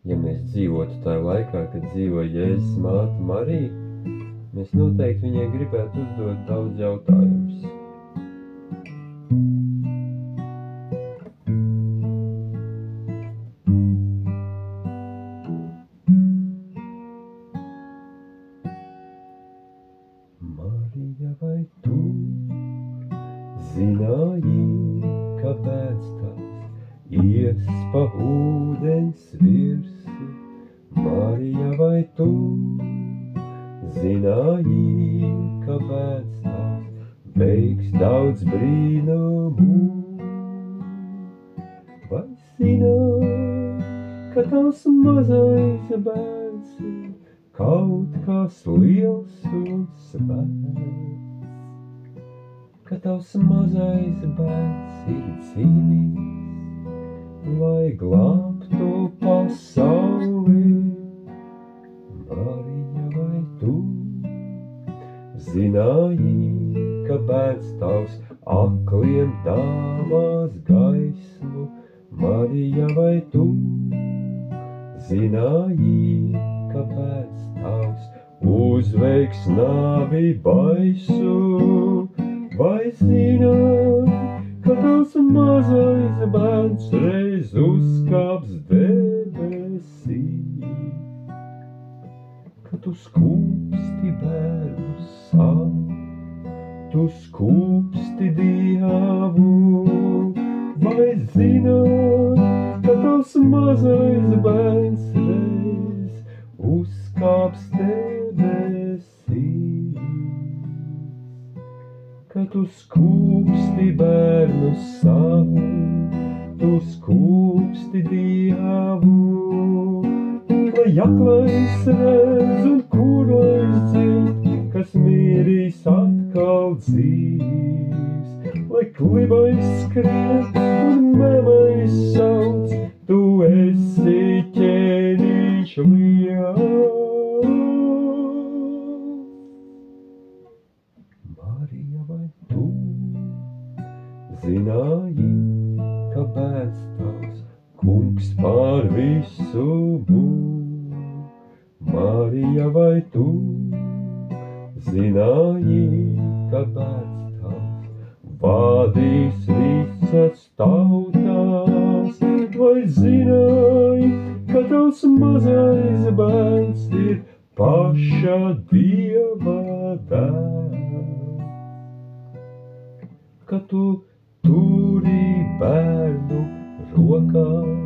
Ja mēs dzīvotu tajā laikā, kad dzīvoja Jēzus māte Marija, mēs noteikti viņai gribētu uzdot daudz jautājumus. Marija, vai tu zināji, kāpēc tās ies pa ūdens virsi? Marija, vai tu zināji, kāpēc tās veiks daudz brīnumu? Vai zināji, ka tavs mazais bērns ir kaut kas liels un svēts? Ka tavs mazais bērns ir dzīvīgs, lai glābtu pasauli. Marija, vai tu zināji, ka bērns tavs akliem dāvās gaismu? Marija, vai tu zināji, ka bērns tavs uzveiks nāvi baisu? Vai zināji, ka tavs mazais bērns reiz uzkāps debesīs? Ka tu skūpsti bērnu savu, tu skūpsti Dievu. Vai zināji, ka tavs mazais bērns reiz uzkāps debesīs? Ka tu skūpsti bērnu savu, tu skūpsti Dievu. Lai aklais redz un kurais dzird, kas mīrīs atkal dzīvs. Lai klibais skrien un memais sauc, tu esi ķēniņš liels. Marija, vai tu zināji, ka bērns tavs kungs pār visu būs? Marija, vai tu zināji, ka bērns tavs vadīs visas tautās? Vai zināji, ka tavs mazais bērns ir paša Dieva dēls? Ka tu turi bērnu rokās,